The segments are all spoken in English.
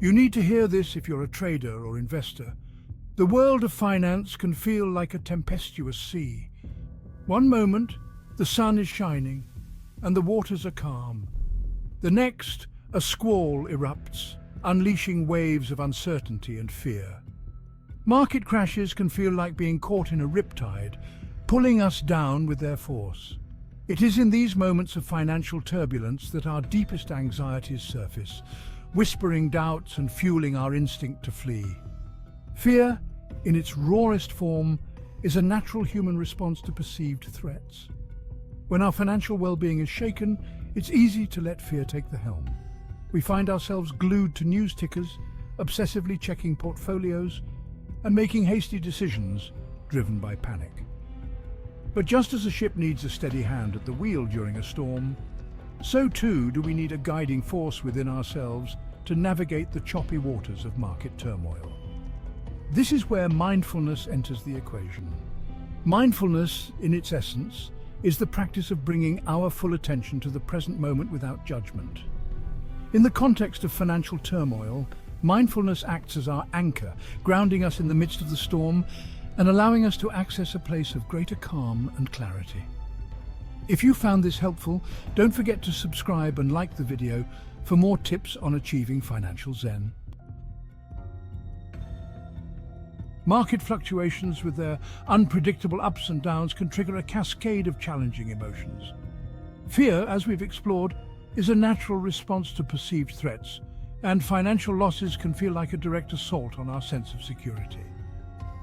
You need to hear this if you're a trader or investor. The world of finance can feel like a tempestuous sea. One moment, the sun is shining and the waters are calm. The next, a squall erupts, unleashing waves of uncertainty and fear. Market crashes can feel like being caught in a riptide, pulling us down with their force. It is in these moments of financial turbulence that our deepest anxieties surface, whispering doubts and fueling our instinct to flee. Fear, in its rawest form, is a natural human response to perceived threats. When our financial well-being is shaken, it's easy to let fear take the helm. We find ourselves glued to news tickers, obsessively checking portfolios, and making hasty decisions driven by panic. But just as a ship needs a steady hand at the wheel during a storm, so too do we need a guiding force within ourselves to navigate the choppy waters of market turmoil. This is where mindfulness enters the equation. Mindfulness, in its essence, is the practice of bringing our full attention to the present moment without judgment. In the context of financial turmoil, mindfulness acts as our anchor, grounding us in the midst of the storm and allowing us to access a place of greater calm and clarity. If you found this helpful, don't forget to subscribe and like the video for more tips on achieving financial zen. Market fluctuations with their unpredictable ups and downs can trigger a cascade of challenging emotions. Fear, as we've explored, is a natural response to perceived threats, and financial losses can feel like a direct assault on our sense of security.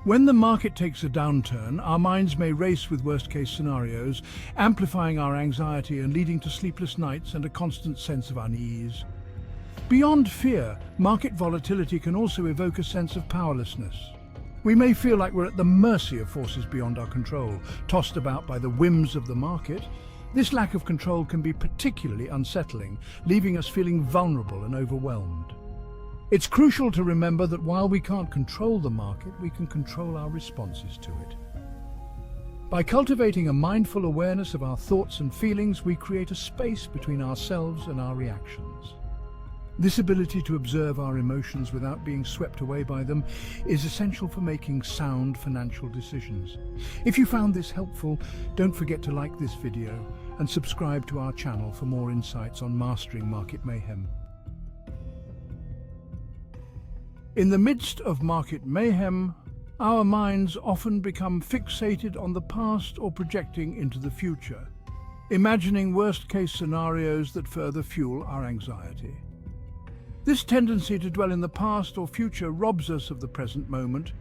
When the market takes a downturn, our minds may race with worst-case scenarios, amplifying our anxiety and leading to sleepless nights and a constant sense of unease. Beyond fear, market volatility can also evoke a sense of powerlessness. We may feel like we're at the mercy of forces beyond our control, tossed about by the whims of the market. This lack of control can be particularly unsettling, leaving us feeling vulnerable and overwhelmed. It's crucial to remember that while we can't control the market, we can control our responses to it. By cultivating a mindful awareness of our thoughts and feelings, we create a space between ourselves and our reactions. This ability to observe our emotions without being swept away by them is essential for making sound financial decisions. If you found this helpful, don't forget to like this video and subscribe to our channel for more insights on mastering market mayhem. In the midst of market mayhem, our minds often become fixated on the past or projecting into the future, imagining worst-case scenarios that further fuel our anxiety. This tendency to dwell in the past or future robs us of the present moment,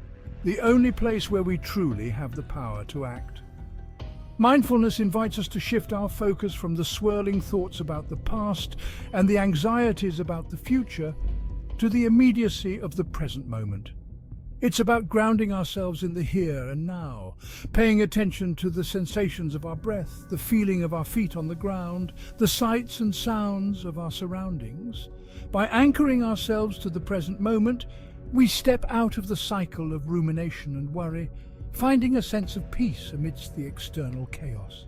the only place where we truly have the power to act. Mindfulness invites us to shift our focus from the swirling thoughts about the past and the anxieties about the future to the immediacy of the present moment. It's about grounding ourselves in the here and now, paying attention to the sensations of our breath, the feeling of our feet on the ground, the sights and sounds of our surroundings. By anchoring ourselves to the present moment, we step out of the cycle of rumination and worry, finding a sense of peace amidst the external chaos.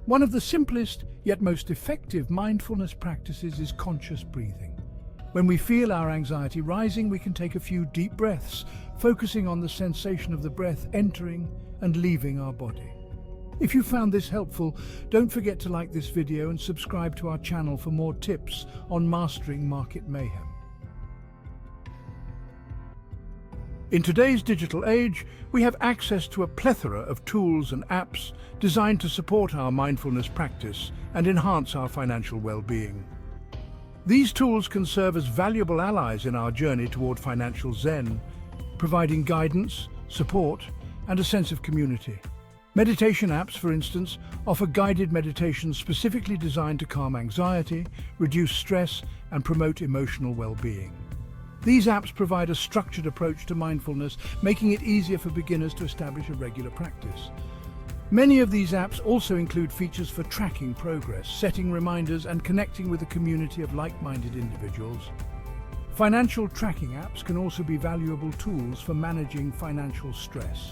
One of the simplest yet most effective mindfulness practices is conscious breathing. When we feel our anxiety rising, we can take a few deep breaths, focusing on the sensation of the breath entering and leaving our body. If you found this helpful, don't forget to like this video and subscribe to our channel for more tips on mastering market mayhem. In today's digital age, we have access to a plethora of tools and apps designed to support our mindfulness practice and enhance our financial well-being. These tools can serve as valuable allies in our journey toward financial zen, providing guidance, support, and a sense of community. Meditation apps, for instance, offer guided meditations specifically designed to calm anxiety, reduce stress, and promote emotional well-being. These apps provide a structured approach to mindfulness, making it easier for beginners to establish a regular practice. Many of these apps also include features for tracking progress, setting reminders, and connecting with a community of like-minded individuals. Financial tracking apps can also be valuable tools for managing financial stress.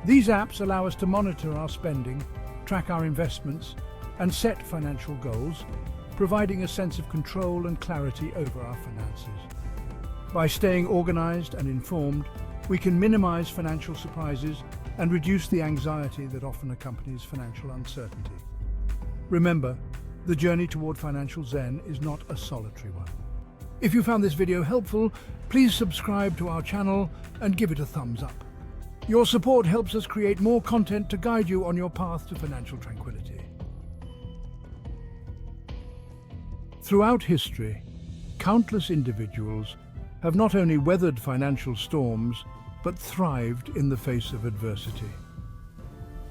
These apps allow us to monitor our spending, track our investments, and set financial goals, providing a sense of control and clarity over our finances. By staying organized and informed, we can minimize financial surprises and reduce the anxiety that often accompanies financial uncertainty. Remember, the journey toward financial Zen is not a solitary one. If you found this video helpful, please subscribe to our channel and give it a thumbs up. Your support helps us create more content to guide you on your path to financial tranquility. Throughout history, countless individuals have not only weathered financial storms, but thrived in the face of adversity.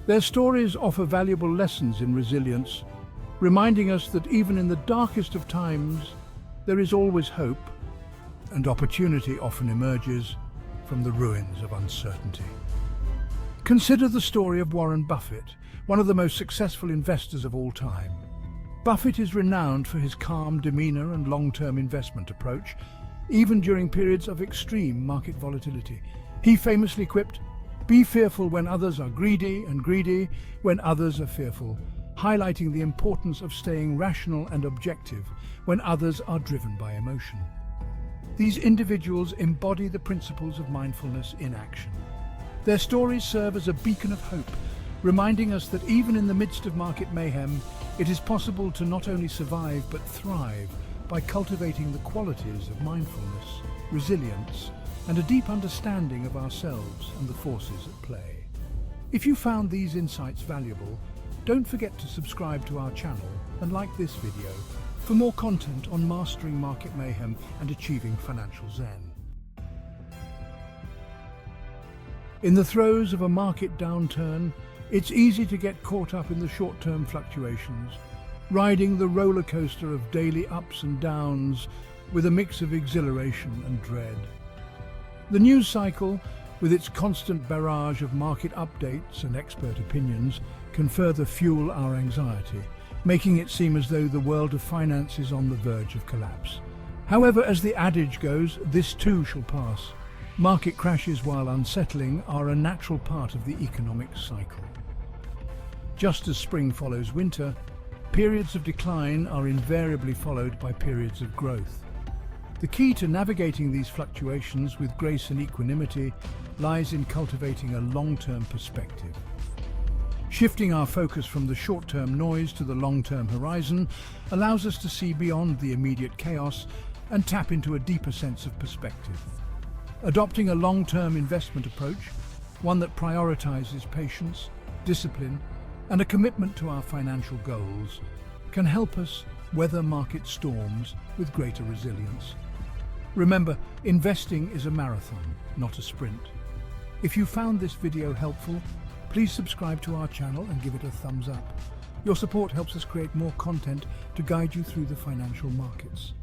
Their stories offer valuable lessons in resilience, reminding us that even in the darkest of times, there is always hope, and opportunity often emerges from the ruins of uncertainty. Consider the story of Warren Buffett, one of the most successful investors of all time. Buffett is renowned for his calm demeanor and long-term investment approach, even during periods of extreme market volatility. He famously quipped, "Be fearful when others are greedy, and greedy when others are fearful," highlighting the importance of staying rational and objective when others are driven by emotion. These individuals embody the principles of mindfulness in action. Their stories serve as a beacon of hope, reminding us that even in the midst of market mayhem, it is possible to not only survive but thrive by cultivating the qualities of mindfulness, resilience, and a deep understanding of ourselves and the forces at play. If you found these insights valuable, don't forget to subscribe to our channel and like this video for more content on mastering market mayhem and achieving financial Zen. In the throes of a market downturn, it's easy to get caught up in the short-term fluctuations, riding the roller coaster of daily ups and downs with a mix of exhilaration and dread. The news cycle, with its constant barrage of market updates and expert opinions, can further fuel our anxiety, making it seem as though the world of finance is on the verge of collapse. However, as the adage goes, this too shall pass. Market crashes, while unsettling, are a natural part of the economic cycle. Just as spring follows winter, periods of decline are invariably followed by periods of growth. The key to navigating these fluctuations with grace and equanimity lies in cultivating a long-term perspective. Shifting our focus from the short-term noise to the long-term horizon allows us to see beyond the immediate chaos and tap into a deeper sense of perspective. Adopting a long-term investment approach, one that prioritizes patience, discipline, and a commitment to our financial goals, can help us weather market storms with greater resilience. Remember, investing is a marathon, not a sprint. If you found this video helpful, please subscribe to our channel and give it a thumbs up. Your support helps us create more content to guide you through the financial markets.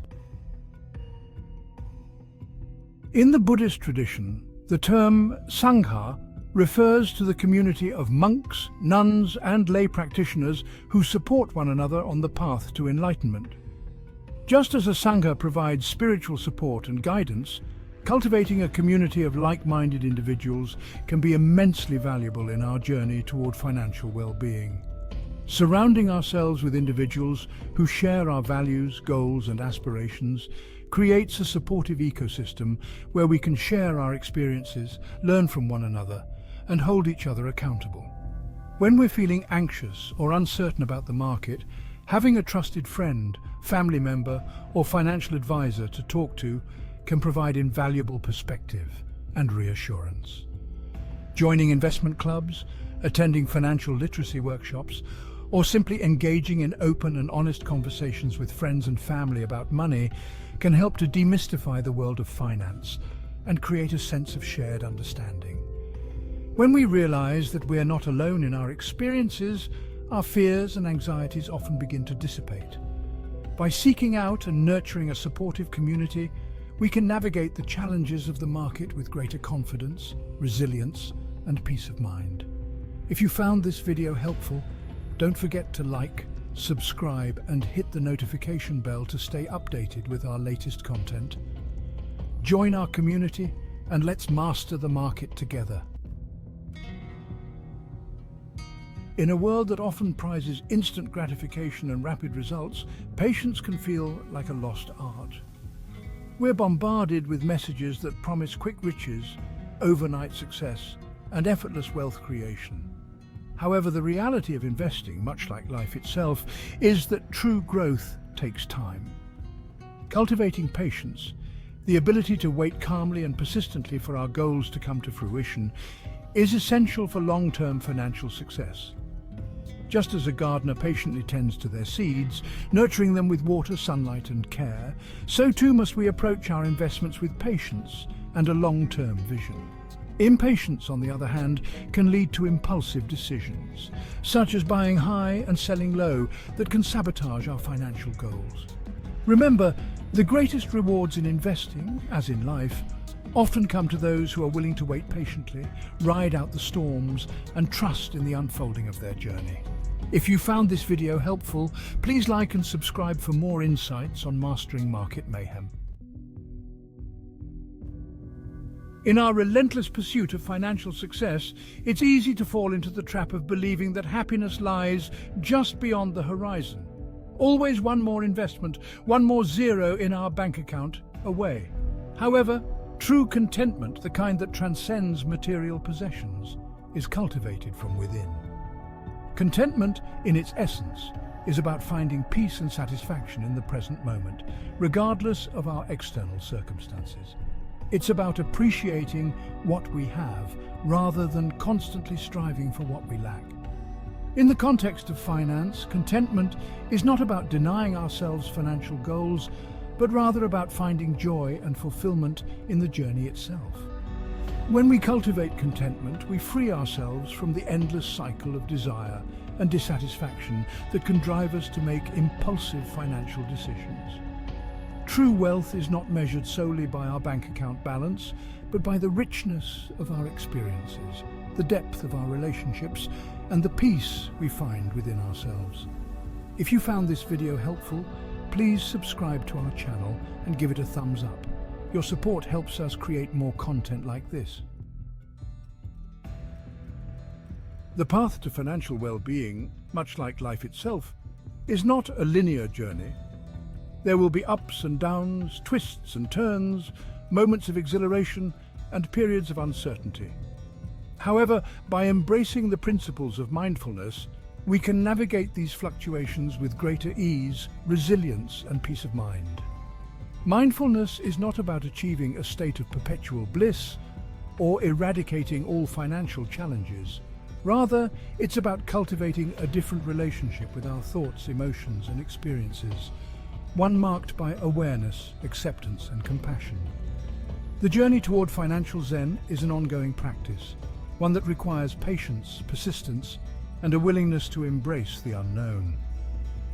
In the Buddhist tradition, the term Sangha refers to the community of monks, nuns, and lay practitioners who support one another on the path to enlightenment. Just as a Sangha provides spiritual support and guidance, cultivating a community of like-minded individuals can be immensely valuable in our journey toward financial well-being. Surrounding ourselves with individuals who share our values, goals, and aspirations creates a supportive ecosystem where we can share our experiences, learn from one another, and hold each other accountable. When we're feeling anxious or uncertain about the market, having a trusted friend, family member, or financial advisor to talk to can provide invaluable perspective and reassurance. Joining investment clubs, attending financial literacy workshops, or simply engaging in open and honest conversations with friends and family about money can help to demystify the world of finance and create a sense of shared understanding. When we realize that we are not alone in our experiences, our fears and anxieties often begin to dissipate. By seeking out and nurturing a supportive community, we can navigate the challenges of the market with greater confidence, resilience, and peace of mind. If you found this video helpful, don't forget to like, subscribe, and hit the notification bell to stay updated with our latest content. Join our community and let's master the market together. In a world that often prizes instant gratification and rapid results, patience can feel like a lost art. We're bombarded with messages that promise quick riches, overnight success, and effortless wealth creation. However, the reality of investing, much like life itself, is that true growth takes time. Cultivating patience, the ability to wait calmly and persistently for our goals to come to fruition, is essential for long-term financial success. Just as a gardener patiently tends to their seeds, nurturing them with water, sunlight and care, so too must we approach our investments with patience and a long-term vision. Impatience, on the other hand, can lead to impulsive decisions, such as buying high and selling low, that can sabotage our financial goals. Remember, the greatest rewards in investing, as in life, often come to those who are willing to wait patiently, ride out the storms, and trust in the unfolding of their journey. If you found this video helpful, please like and subscribe for more insights on mastering market mayhem. In our relentless pursuit of financial success, it's easy to fall into the trap of believing that happiness lies just beyond the horizon. Always one more investment, one more zero in our bank account away. However, true contentment, the kind that transcends material possessions, is cultivated from within. Contentment, in its essence, is about finding peace and satisfaction in the present moment, regardless of our external circumstances. It's about appreciating what we have, rather than constantly striving for what we lack. In the context of finance, contentment is not about denying ourselves financial goals, but rather about finding joy and fulfillment in the journey itself. When we cultivate contentment, we free ourselves from the endless cycle of desire and dissatisfaction that can drive us to make impulsive financial decisions. True wealth is not measured solely by our bank account balance, but by the richness of our experiences, the depth of our relationships, and the peace we find within ourselves. If you found this video helpful, please subscribe to our channel and give it a thumbs up. Your support helps us create more content like this. The path to financial well-being, much like life itself, is not a linear journey. There will be ups and downs, twists and turns, moments of exhilaration, and periods of uncertainty. However, by embracing the principles of mindfulness, we can navigate these fluctuations with greater ease, resilience, and peace of mind. Mindfulness is not about achieving a state of perpetual bliss or eradicating all financial challenges. Rather, it's about cultivating a different relationship with our thoughts, emotions, and experiences, one marked by awareness, acceptance, and compassion. The journey toward financial Zen is an ongoing practice, one that requires patience, persistence, and a willingness to embrace the unknown.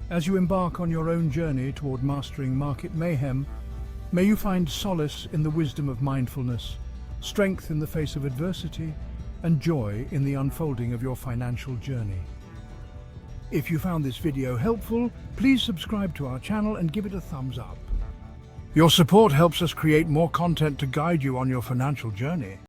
As you embark on your own journey toward mastering market mayhem, may you find solace in the wisdom of mindfulness, strength in the face of adversity, and joy in the unfolding of your financial journey. If you found this video helpful, please subscribe to our channel and give it a thumbs up. Your support helps us create more content to guide you on your financial journey.